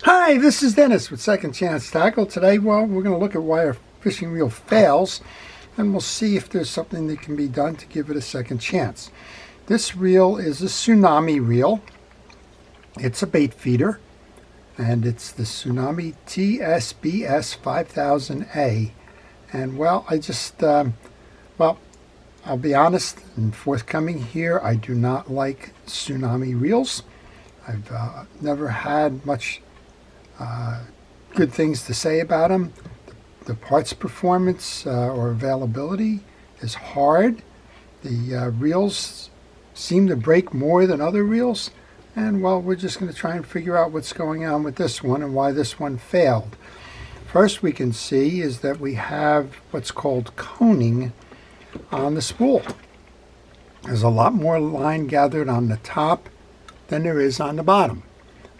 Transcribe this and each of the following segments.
Hi, this is Dennis with Second Chance Tackle. Today, well, we're going to look at why a fishing reel fails, and we'll see if there's something that can be done to give it a second chance. This reel is a Tsunami reel. It's a bait feeder, and it's the Tsunami TSBS 5000A. And well, I'll be honest and forthcoming here. I do not like Tsunami reels. I've never had much good things to say about them. The parts performance or availability is hard. The reels seem to break more than other reels. And well, we're just going to try and figure out what's going on with this one and why this one failed. First we can see is that we have what's called coning on the spool. There's a lot more line gathered on the top than there is on the bottom.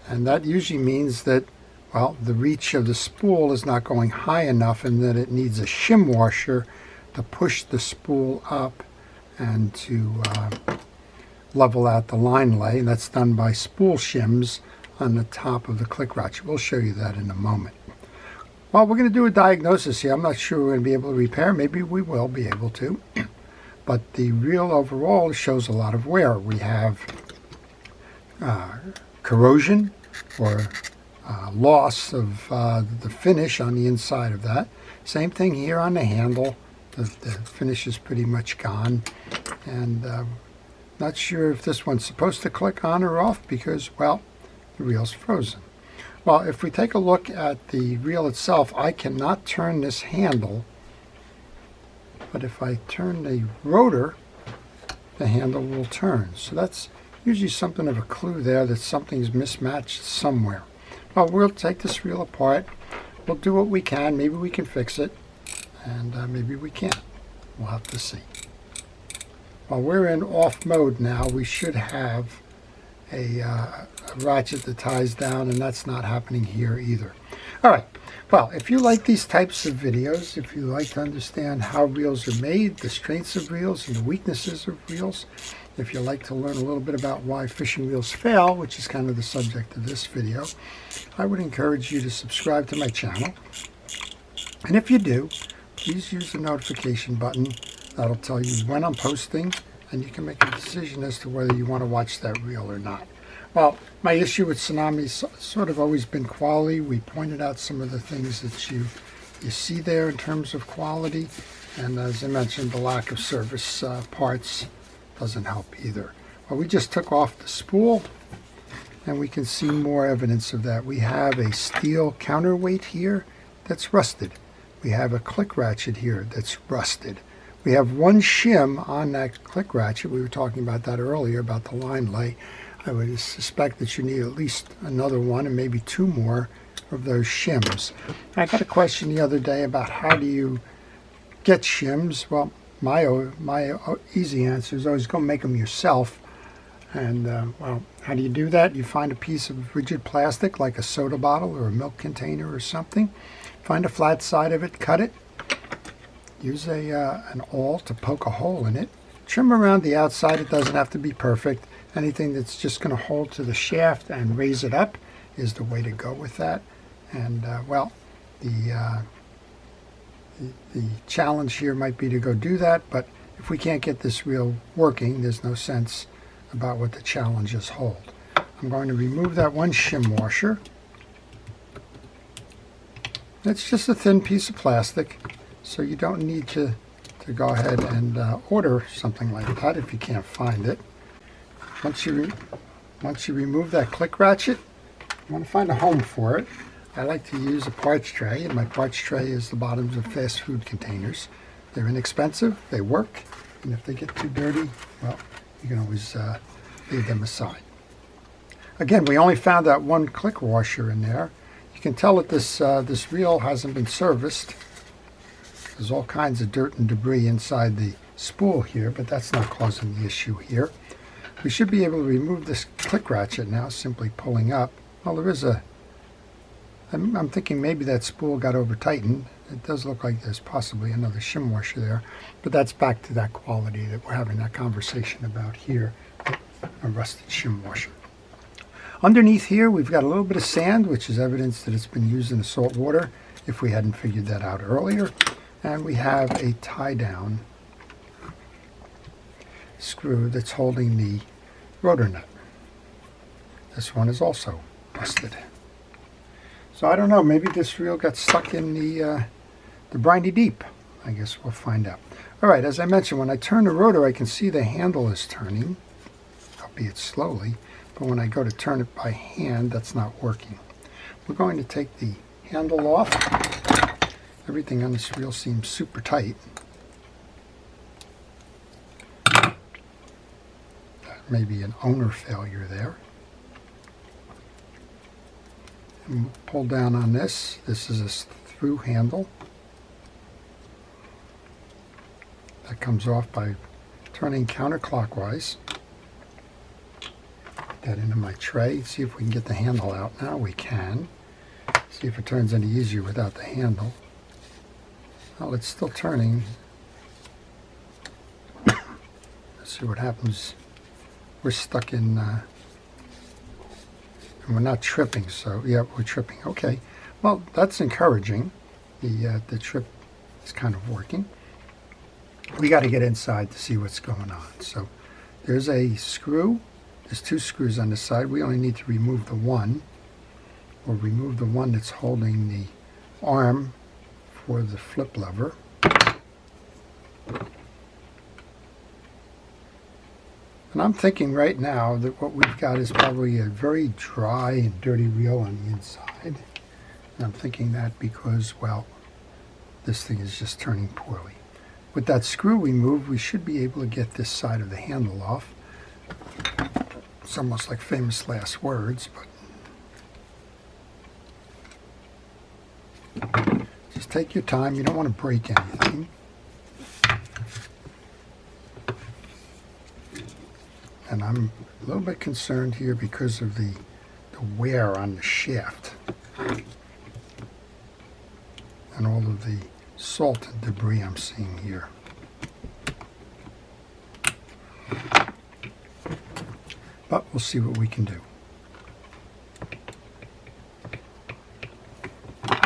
And that usually means that, well, the reach of the spool is not going high enough and that it needs a shim washer to push the spool up and to level out the line lay. And that's done by spool shims on the top of the click ratchet. We'll show you that in a moment. Well, we're going to do a diagnosis here. I'm not sure we're going to be able to repair. Maybe we will be able to. But the reel overall shows a lot of wear. We have corrosion or loss of the finish on the inside of that. Same thing here on the handle. The finish is pretty much gone. And not sure if this one's supposed to click on or off because, well, the reel's frozen. Well, if we take a look at the reel itself, I cannot turn this handle. But if I turn the rotor, the handle will turn. So that's usually something of a clue there that something's mismatched somewhere. Well, we'll take this reel apart. We'll do what we can. Maybe we can fix it. And maybe we can't. We'll have to see. While we're in off mode now, we should have a ratchet that ties down, and that's not happening here either. All right. Well, if you like these types of videos, if you like to understand how reels are made, the strengths of reels and the weaknesses of reels, if you like to learn a little bit about why fishing reels fail, which is kind of the subject of this video, I would encourage you to subscribe to my channel. And if you do, please use the notification button. That'll tell you when I'm posting, and you can make a decision as to whether you want to watch that reel or not. Well, my issue with Tsunami's sort of always been quality. We pointed out some of the things that you see there in terms of quality. And as I mentioned, the lack of service parts doesn't help either. Well, we just took off the spool, and we can see more evidence of that. We have a steel counterweight here that's rusted. We have a click ratchet here that's rusted. We have one shim on that click ratchet. We were talking about that earlier, about the line lay. I would suspect that you need at least another one and maybe two more of those shims. I got a question the other day about how do you get shims. Well, my easy answer is always go make them yourself. And well, how do you do that? You find a piece of rigid plastic like a soda bottle or a milk container or something. Find a flat side of it, cut it. Use an awl to poke a hole in it. Trim around the outside. It doesn't have to be perfect. Anything that's just going to hold to the shaft and raise it up is the way to go with that. And well, the challenge here might be to go do that, but if we can't get this reel working, there's no sense about what the challenges hold. I'm going to remove that one shim washer. It's just a thin piece of plastic, so you don't need to go ahead and order something like that if you can't find it. Once you remove that click ratchet, you want to find a home for it. I like to use a parts tray, and my parts tray is the bottoms of fast food containers. They're inexpensive, they work, and if they get too dirty, well, you can always leave them aside. Again, we only found that one click washer in there. You can tell that this reel hasn't been serviced. There's all kinds of dirt and debris inside the spool here, but that's not causing the issue here. We should be able to remove this click ratchet now, simply pulling up. Well, there is I'm thinking maybe that spool got over tightened. It does look like there's possibly another shim washer there, but that's back to that quality that we're having that conversation about here, a rusted shim washer. Underneath here, we've got a little bit of sand, which is evidence that it's been used in the salt water, if we hadn't figured that out earlier. And we have a tie-down screw that's holding the rotor nut. This one is also busted. So I don't know, maybe this reel got stuck in the briny deep. I guess we'll find out. All right, as I mentioned, when I turn the rotor, I can see the handle is turning, albeit slowly. But when I go to turn it by hand, that's not working. We're going to take the handle off. Everything on this reel seems super tight. That may be an owner failure there. And we'll pull down on this. This is a through handle. That comes off by turning counterclockwise. That into my tray. See if we can get the handle out now. We can. See if it turns any easier without the handle. Well, it's still turning. Let's see what happens. We're stuck in, and we're not tripping, so yeah, we're tripping. Okay, well, that's encouraging. The trip is kind of working. We got to get inside to see what's going on. So there's a screw. There's two screws on the side. We only need to remove the one. We'll remove the one that's holding the arm for the flip lever. And I'm thinking right now that what we've got is probably a very dry and dirty reel on the inside. And I'm thinking that because, well, this thing is just turning poorly. With that screw removed, we should be able to get this side of the handle off. It's almost like famous last words, but just take your time. You don't want to break anything. And I'm a little bit concerned here because of the wear on the shaft and all of the salt and debris I'm seeing here. But we'll see what we can do. All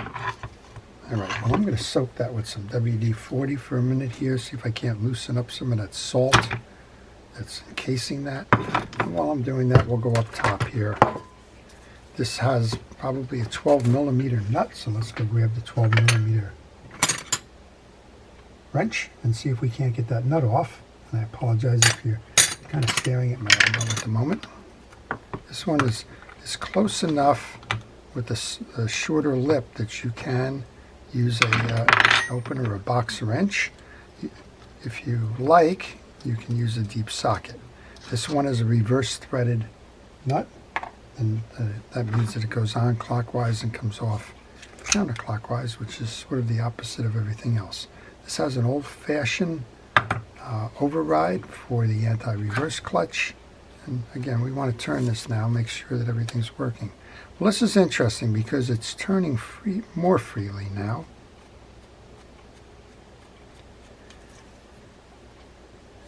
right, well, I'm going to soak that with some WD-40 for a minute here, see if I can't loosen up some of that salt that's encasing that. And while I'm doing that, we'll go up top here. This has probably a 12 millimeter nut, so let's go grab the 12 millimeter wrench and see if we can't get that nut off. And I apologize if you're kind of staring at my elbow at the moment. This one is close enough with a shorter lip that you can use an opener or a box wrench. If you like, you can use a deep socket. This one is a reverse threaded nut, and that means that it goes on clockwise and comes off counterclockwise, which is sort of the opposite of everything else. This has an old-fashioned override for the anti-reverse clutch. And again, we want to turn this now, make sure that everything's working. Well, this is interesting because it's turning more freely now.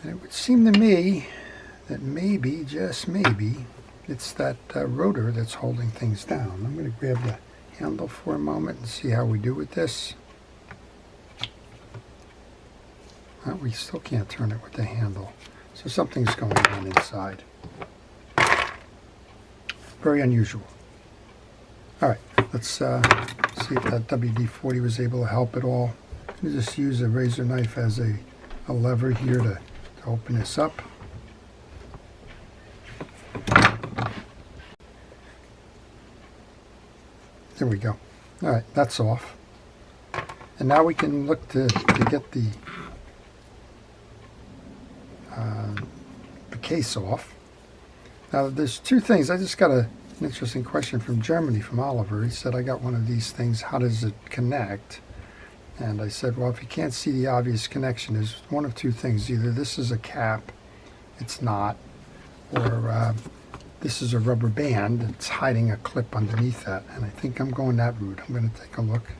And it would seem to me that maybe, just maybe, it's that rotor that's holding things down. I'm going to grab the handle for a moment and see how we do with this. Well, we still can't turn it with the handle. So something's going on inside. Very unusual. All right, let's see if that WD-40 was able to help at all. I'm going to just use a razor knife as a lever here to open this up. There we go. All right, that's off. And now we can look to get the case off. Now there's two things. I just got an interesting question from Germany, from Oliver. He said, I got one of these things, how does it connect? And I said, well, if you can't see the obvious connection, there's one of two things. Either this is a cap, it's not, or this is a rubber band, it's hiding a clip underneath that. And I think I'm going that route. I'm going to take a look.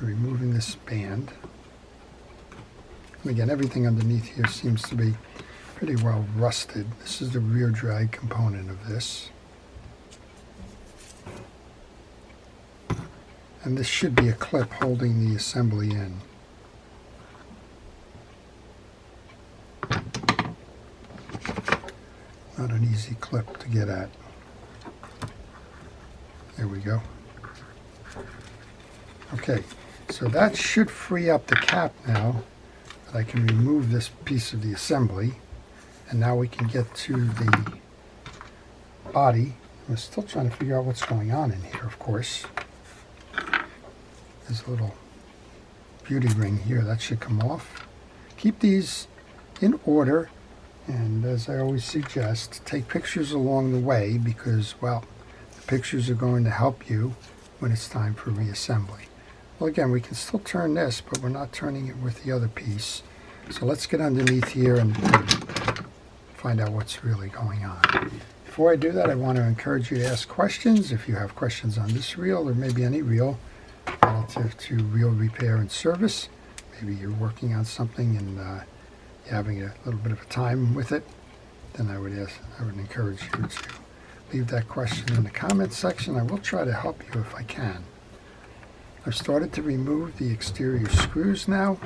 Removing this band. And again, everything underneath here seems to be pretty well rusted. This is the rear drag component of this. And this should be a clip holding the assembly in. Not an easy clip to get at. There we go. Okay, so that should free up the cap now, that I can remove this piece of the assembly. And now we can get to the body. I'm still trying to figure out what's going on in here, of course. There's a little beauty ring here that should come off. Keep these in order, and as I always suggest, take pictures along the way because, well, the pictures are going to help you when it's time for reassembly. Well, again, we can still turn this, but we're not turning it with the other piece. So let's get underneath here and find out what's really going on. Before I do that, I want to encourage you to ask questions. If you have questions on this reel or maybe any reel relative to reel repair and service, maybe you're working on something and you're having a little bit of a time with it, then I would encourage you to leave that question in the comments section. I will try to help you if I can. I've started to remove the exterior screws now.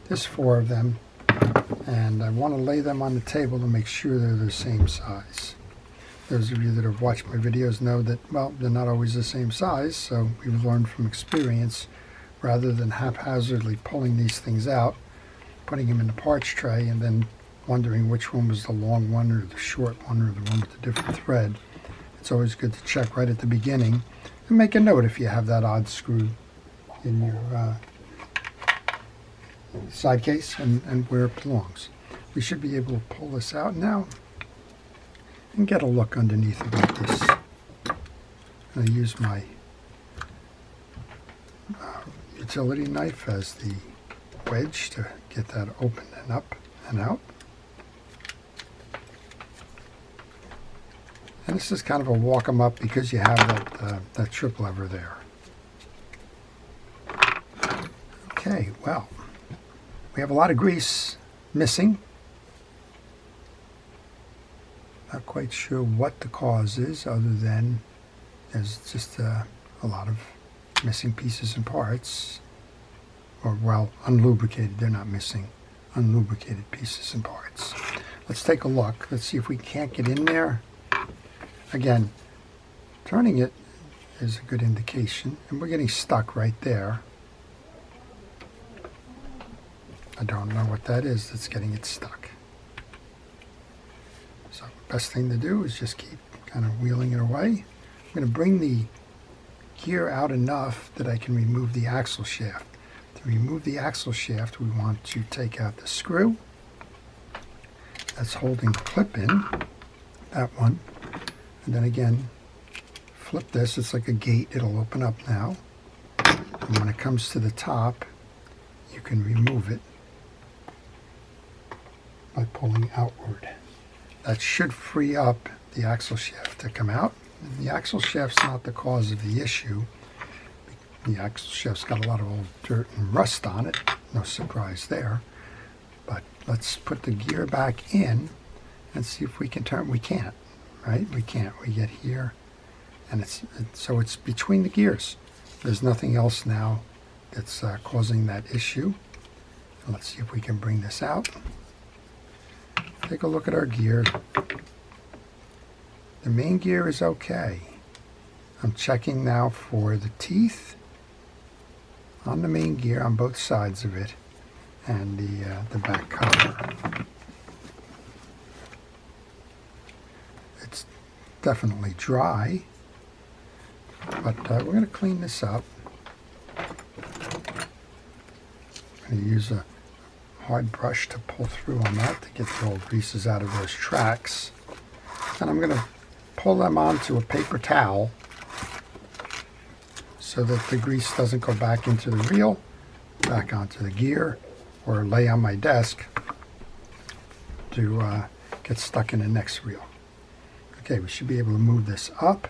There's 4 of them, and I want to lay them on the table to make sure they're the same size. Those of you that have watched my videos know that, well, they're not always the same size, so we've learned from experience, rather than haphazardly pulling these things out, putting them in the parts tray, and then wondering which one was the long one or the short one or the one with the different thread. It's always good to check right at the beginning and make a note if you have that odd screw in your side case and where it belongs. We should be able to pull this out now and get a look underneath it like this. I use my utility knife as the wedge to get that open and up and out. And this is kind of a walk 'em up because you have that trip lever there. Okay, well, we have a lot of grease missing. Not quite sure what the cause is, other than there's just a lot of missing pieces and parts. Or, well, unlubricated. They're not missing. Unlubricated pieces and parts. Let's take a look. Let's see if we can't get in there. Again, turning it is a good indication. And we're getting stuck right there. I don't know what that is that's getting it stuck. So best thing to do is just keep kind of wheeling it away. I'm going to bring the gear out enough that I can remove the axle shaft. To remove the axle shaft, we want to take out the screw that's holding the clip in, that one. And then again, flip this. It's like a gate. It'll open up now. And when it comes to the top, you can remove it by pulling outward. That should free up the axle shaft to come out. And the axle shaft's not the cause of the issue. The axle shaft's got a lot of old dirt and rust on it. No surprise there. But let's put the gear back in and see if we can turn. We can't, right? We can't. We get here, and so it's between the gears. There's nothing else now that's causing that issue. Let's see if we can bring this out. Take a look at our gear. The main gear is okay. I'm checking now for the teeth on the main gear on both sides of it and the back cover. It's definitely dry, but we're going to clean this up. I'm going to use a hard brush to pull through on that to get the old greases out of those tracks. And I'm going to pull them onto a paper towel so that the grease doesn't go back into the reel, back onto the gear, or lay on my desk to get stuck in the next reel. Okay, we should be able to move this up.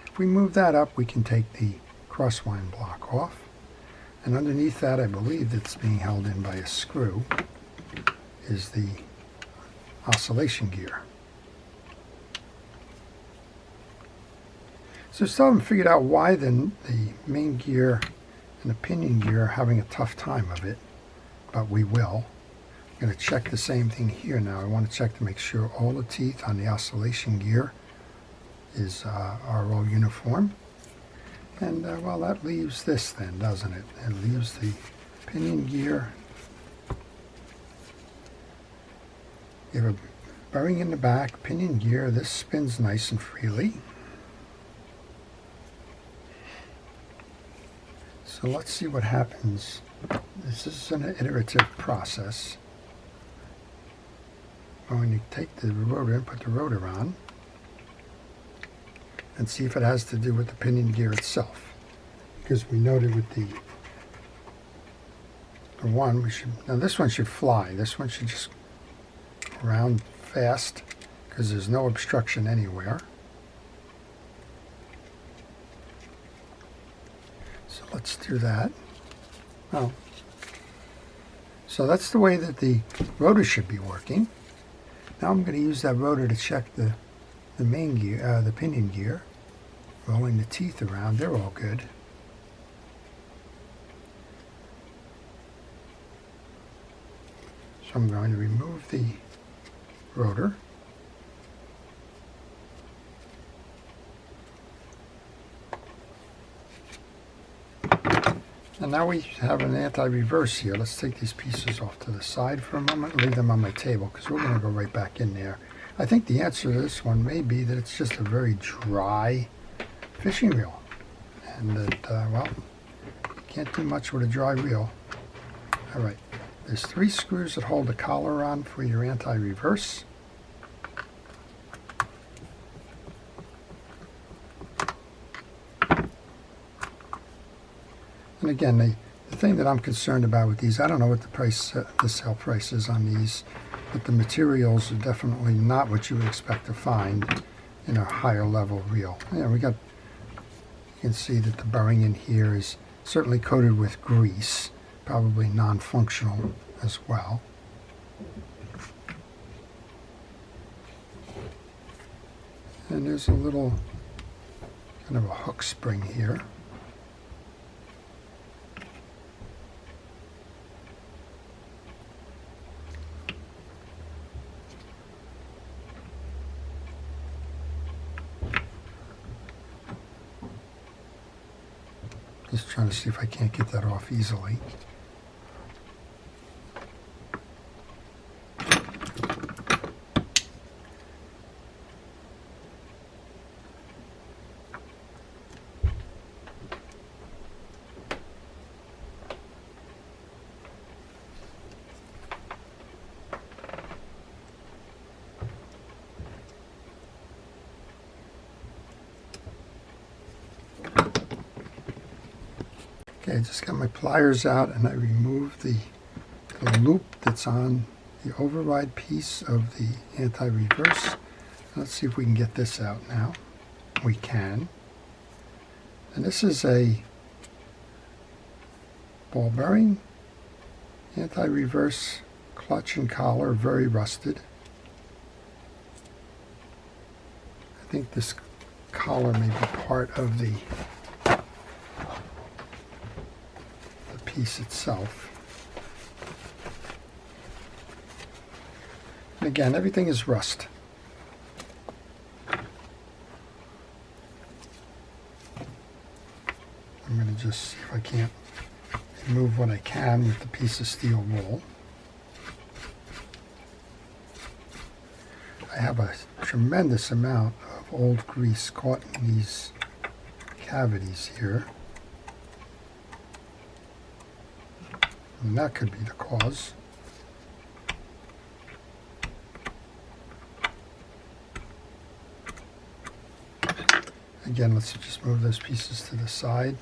If we move that up, we can take the crosswind block off. And underneath that, I believe that's being held in by a screw, is the oscillation gear. So still haven't figured out why the main gear and the pinion gear are having a tough time of it, but we will. I'm going to check the same thing here now. I want to check to make sure all the teeth on the oscillation gear are all uniform. And well, that leaves this then, doesn't it? It leaves the pinion gear. You have a bearing in the back, pinion gear. This spins nice and freely. So let's see what happens. This is an iterative process. I'm going to take the rotor and put the rotor on and see if it has to do with the pinion gear itself. Because we noted with the one, now this one should fly. This one should just go around fast because there's no obstruction anywhere. So let's do that. Oh. So that's the way that the rotor should be working. Now I'm going to use that rotor to check the main gear, the pinion gear. Rolling the teeth around, they're all good. So I'm going to remove the rotor. And now we have an anti-reverse here. Let's take these pieces off to the side for a moment and leave them on my table because we're going to go right back in there. I think the answer to this one may be that it's just a very dry fishing reel. And that, well, can't do much with a dry reel. All right, there's 3 screws that hold the collar on for your anti-reverse. And again, the thing that I'm concerned about with these, I don't know what the sale price is on these, but the materials are definitely not what you would expect to find in a higher level reel. Yeah, you can see that the bearing in here is certainly coated with grease, probably non-functional as well. And there's a little kind of a hook spring here. Just trying to see if I can't get that off easily. Okay, I just got my pliers out and I removed the loop that's on the override piece of the anti-reverse. Let's see if we can get this out now. We can. And this is a ball bearing, anti-reverse clutch and collar, very rusted. I think this collar may be part of the piece itself. And again, everything is rust. I'm going to just see if I can't remove what I can with the piece of steel wool. I have a tremendous amount of old grease caught in these cavities here. And that could be the cause. Again, let's just move those pieces to the side.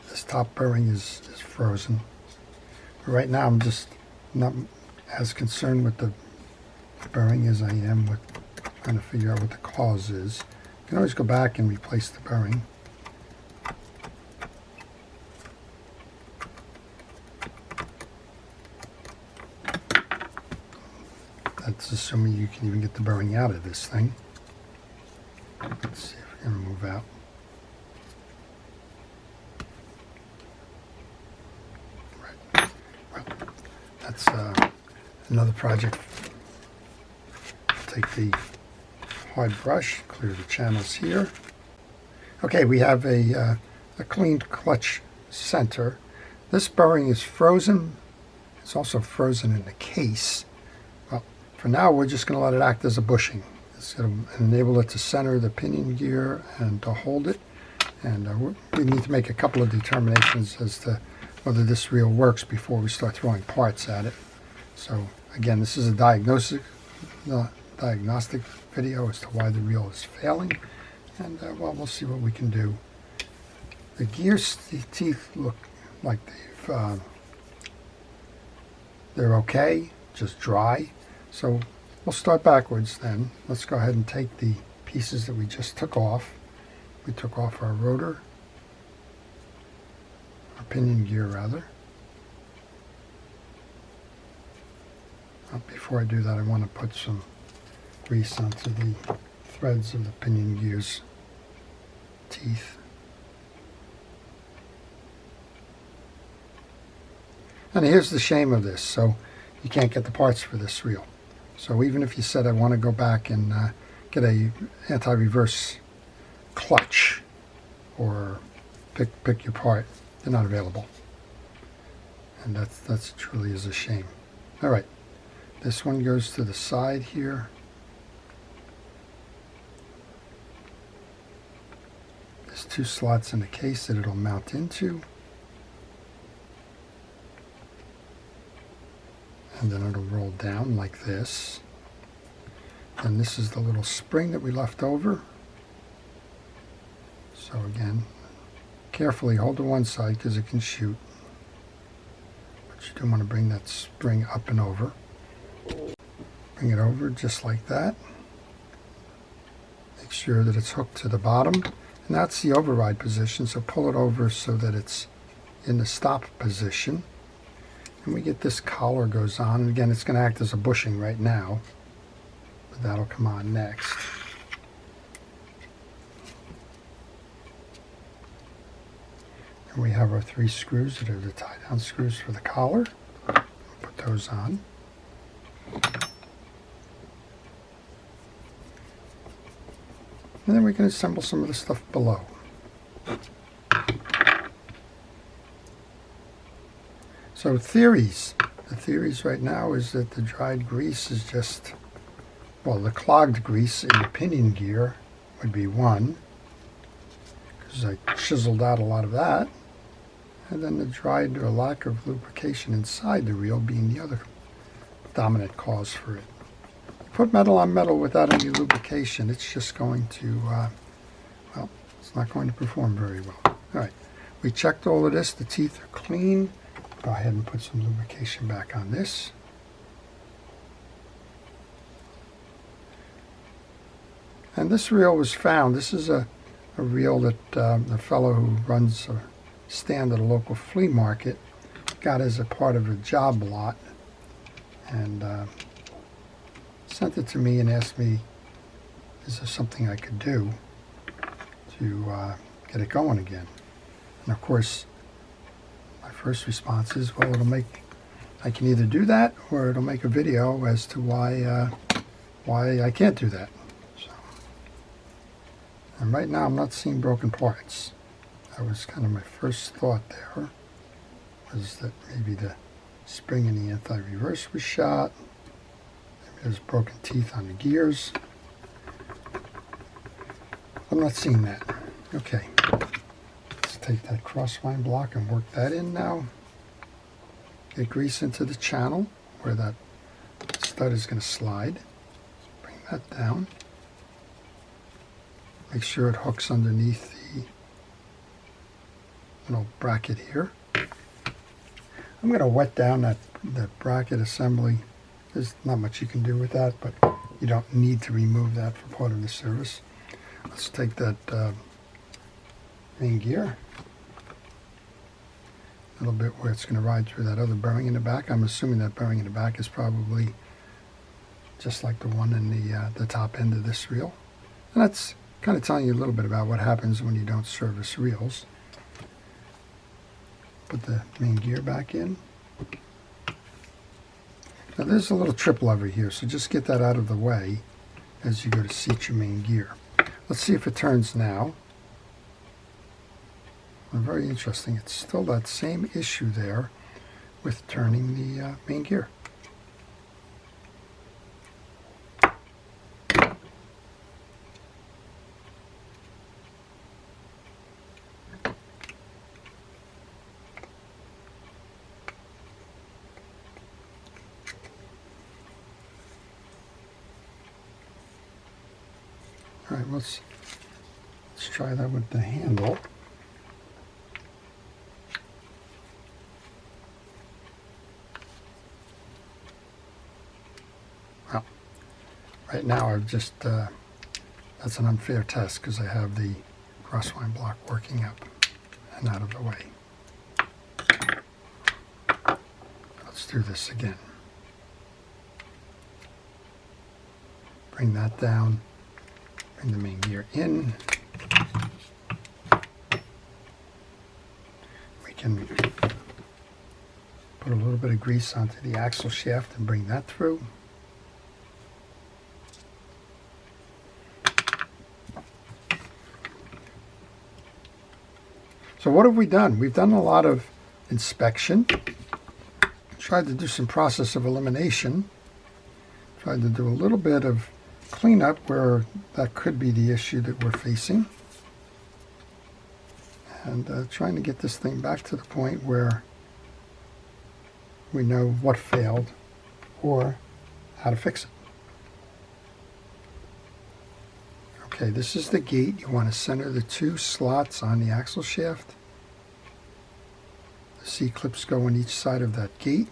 This top bearing is frozen. But right now I'm just not as concerned with the bearing as I am with trying to figure out what the cause is. You can always go back and replace the bearing. That's assuming you can even get the bearing out of this thing. Let's see if we can move out. Right. Well, that's another project. Take the hard brush, clear the channels here. Okay, we have a cleaned clutch center. This bearing is frozen. It's also frozen in the case. Well, for now, we're just going to let it act as a bushing. It's going to enable it to center the pinion gear and to hold it. And we need to make a couple of determinations as to whether this reel works before we start throwing parts at it. So again, this is a diagnostic video as to why the reel is failing. And well, we'll see what we can do. The gear teeth look like they're okay, just dry. So we'll start backwards then. Let's go ahead and take the pieces that we just took off. We took off our rotor, our pinion gear rather. Before I do that, I want to put some grease onto the threads of the pinion gear's teeth. And here's the shame of this. So you can't get the parts for this reel. So even if you said I want to go back and get a anti-reverse clutch or pick your part, they're not available. And that's truly is a shame. All right, this one goes to the side here. There's 2 slots in the case that it'll mount into. And then it'll roll down like this. And this is the little spring that we left over. So again, carefully hold to one side because it can shoot. But you do want to bring that spring up and over. Bring it over just like that. Make sure that it's hooked to the bottom. And that's the override position, so pull it over so that it's in the stop position. And we get this collar goes on, and again it's going to act as a bushing right now, but that'll come on next. And we have our 3 screws that are the tie down screws for the collar. Put those on. And then we can assemble some of the stuff below. So theories. The theories right now is that the dried grease is just, well, the clogged grease in the pinion gear would be one, because I chiseled out a lot of that. And then the dried or lack of lubrication inside the reel being the other dominant cause for it. Put metal on metal without any lubrication, it's just going to, well, it's not going to perform very well. All right, we checked all of this. The teeth are clean. Go ahead and put some lubrication back on this. And this reel was found. This is a reel that the fellow who runs a stand at a local flea market got as a part of a job lot, and sent it to me and asked me, is there something I could do to get it going again? And of course, my first response is, well, I can either do that or it'll make a video as to why I can't do that. So, and right now I'm not seeing broken parts. That was kind of my first thought there, was that maybe the spring in the anti-reverse was shot. Maybe there's broken teeth on the gears. I'm not seeing that. Okay. Take that crossline block and work that in now. Get grease into the channel where that stud is going to slide. Bring that down. Make sure it hooks underneath the little bracket here. I'm going to wet down that bracket assembly. There's not much you can do with that, but you don't need to remove that for part of the service. Let's take that main gear, a little bit where it's going to ride through that other bearing in the back. I'm assuming that bearing in the back is probably just like the one in the top end of this reel. And that's kind of telling you a little bit about what happens when you don't service reels. Put the main gear back in. Now there's a little trip lever here, so just get that out of the way as you go to seat your main gear. Let's see if it turns now. Very interesting. It's still that same issue there with turning the main gear. All right, let's try that with the handle. Well, right now I've just, that's an unfair test because I have the crosswind block working up and out of the way. Let's do this again. Bring that down. Bring the main gear in. We can put a little bit of grease onto the axle shaft and bring that through. So what have we done? We've done a lot of inspection, tried to do some process of elimination, tried to do a little bit of cleanup where that could be the issue that we're facing, and trying to get this thing back to the point where we know what failed or how to fix it. Okay, this is the gate. You want to center the two slots on the axle shaft. The C-clips go on each side of that gate.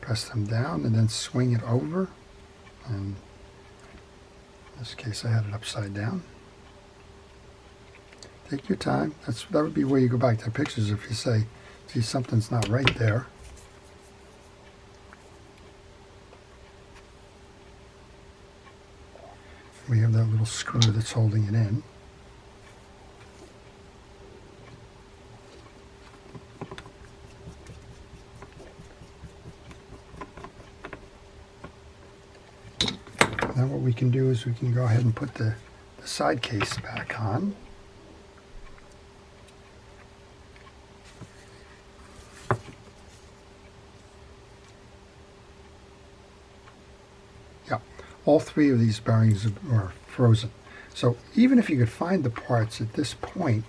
Press them down and then swing it over. And in this case I had it upside down. Take your time. That would be where you go back to the pictures if you say, gee, something's not right there. We have that little screw that's holding it in. Now what we can do is we can go ahead and put the side case back on. Yeah, all three of these bearings are frozen. So even if you could find the parts at this point,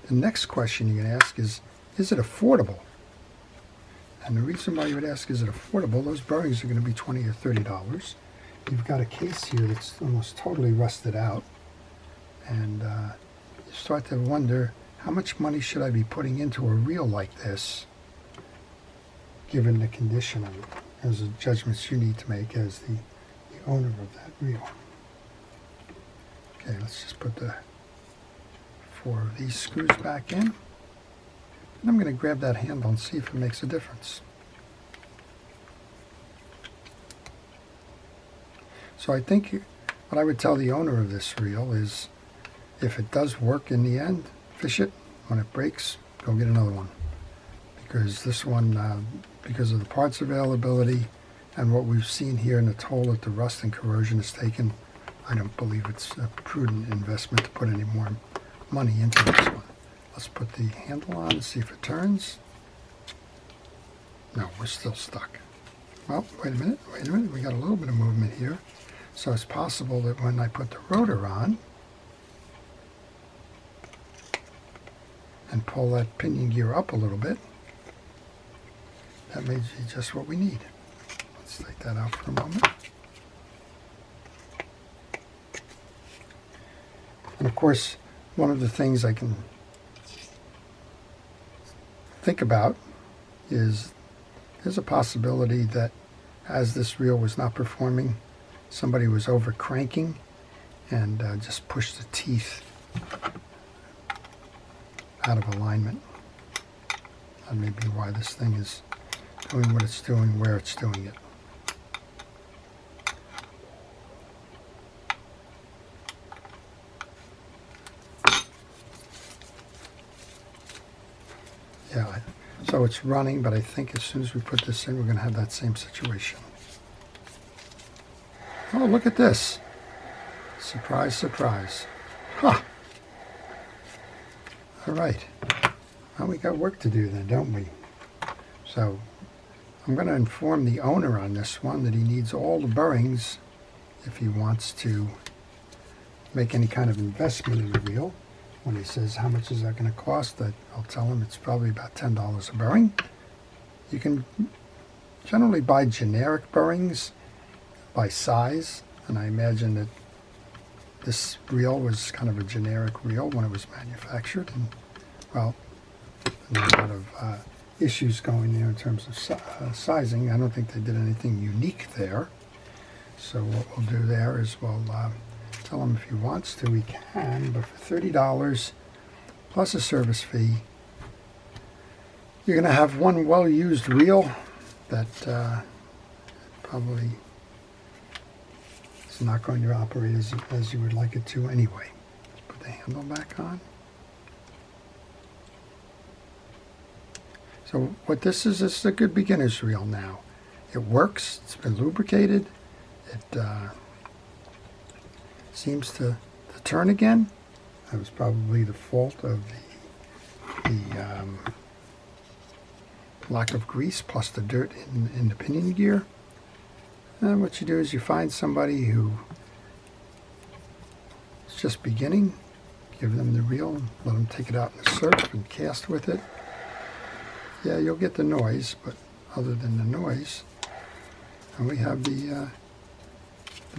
the next question you're going to ask is it affordable? And the reason why you would ask, is it affordable, those bearings are going to be $20 or $30. You've got a case here that's almost totally rusted out, and you start to wonder, how much money should I be putting into a reel like this, given the condition of it? Those are judgments you need to make as the owner of that reel. Okay, let's just put the 4 of these screws back in, and I'm going to grab that handle and see if it makes a difference. So I think what I would tell the owner of this reel is, if it does work in the end, fish it. When it breaks, go get another one. Because this one, because of the parts availability and what we've seen here in the toll that the rust and corrosion has taken, I don't believe it's a prudent investment to put any more money into this one. Let's put the handle on and see if it turns. No, we're still stuck. Well, wait a minute. We got a little bit of movement here. So it's possible that when I put the rotor on and pull that pinion gear up a little bit, that may be just what we need. Let's take that out for a moment. And of course, one of the things I can think about is there's a possibility that as this reel was not performing, somebody was over cranking and just pushed the teeth out of alignment. That may be why this thing is doing what it's doing, where it's doing it. though it's running, but I think as soon as we put this in, we're going to have that same situation. Oh, look at this. Surprise, surprise. Huh. All right. Well, we got work to do then, don't we? So I'm going to inform the owner on this one that he needs all the bearings if he wants to make any kind of investment in the reel. When he says how much is that going to cost, I'll tell him it's probably about $10 a bearing. You can generally buy generic bearings by size, and I imagine that this reel was kind of a generic reel when it was manufactured, and well, there's a lot of issues going there in terms of sizing. I don't think they did anything unique there. So what we'll do there is we'll tell him if he wants to, he can, but for $30 plus a service fee, you're going to have one well-used reel that probably is not going to operate as you would like it to anyway. Let's put the handle back on. So what this is a good beginner's reel now. It works, it's been lubricated, it seems to turn again. That was probably the fault of the lack of grease plus the dirt in the pinion gear. And what you do is you find somebody who is just beginning, give them the reel, and let them take it out in the surf and cast with it. Yeah, you'll get the noise, but other than the noise, and we have the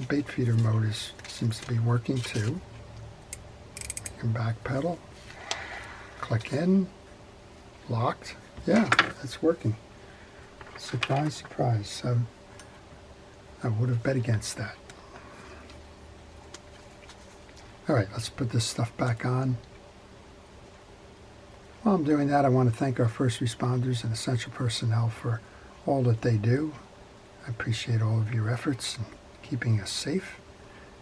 Baitfeeder mode seems to be working too. You can back pedal, click in, locked. Yeah, it's working. Surprise, surprise. I would have bet against that. All right, let's put this stuff back on. While I'm doing that, I want to thank our first responders and essential personnel for all that they do. I appreciate all of your efforts in keeping us safe.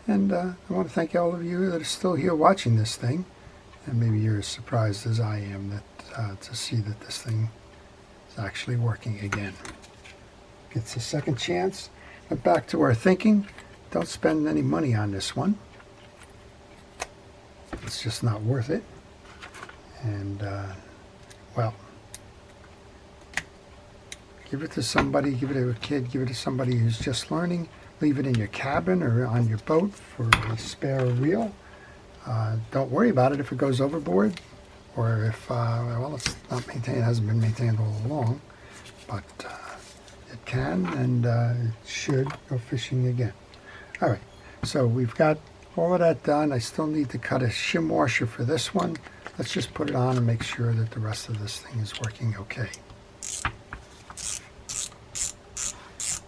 And I want to thank all of you that are still here watching this thing. And maybe you're as surprised as I am that to see that this thing is actually working again. Gets a second chance. But back to our thinking. Don't spend any money on this one. It's just not worth it. And, well, give it to somebody, give it to a kid, give it to somebody who's just learning. Leave it in your cabin or on your boat for a spare reel. Don't worry about it if it goes overboard or if, well, it's not maintained, it hasn't been maintained all along, but it can and it should go fishing again. All right, so we've got all of that done. I still need to cut a shim washer for this one. Let's just put it on and make sure that the rest of this thing is working okay.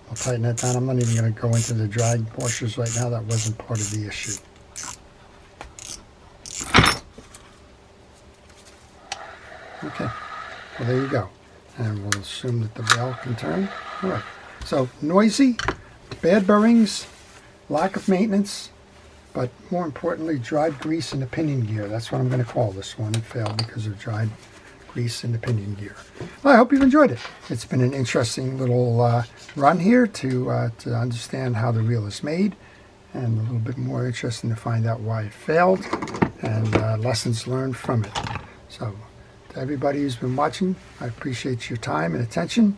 I'll tighten that down. I'm not even going to go into the drag washers right now. That wasn't part of the issue. Okay, well there you go. And we'll assume that the bell can turn. All right, so noisy, bad bearings, lack of maintenance, but more importantly, dried grease in the pinion gear. That's what I'm going to call this one. It failed because of dried grease in the pinion gear. Well, I hope you've enjoyed it. It's been an interesting little run here to understand how the reel is made, and a little bit more interesting to find out why it failed and lessons learned from it. So to everybody who's been watching, I appreciate your time and attention,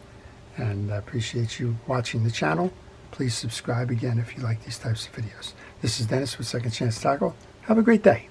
and I appreciate you watching the channel. Please subscribe again if you like these types of videos. This is Dennis with Second Chance Tackle. Have a great day.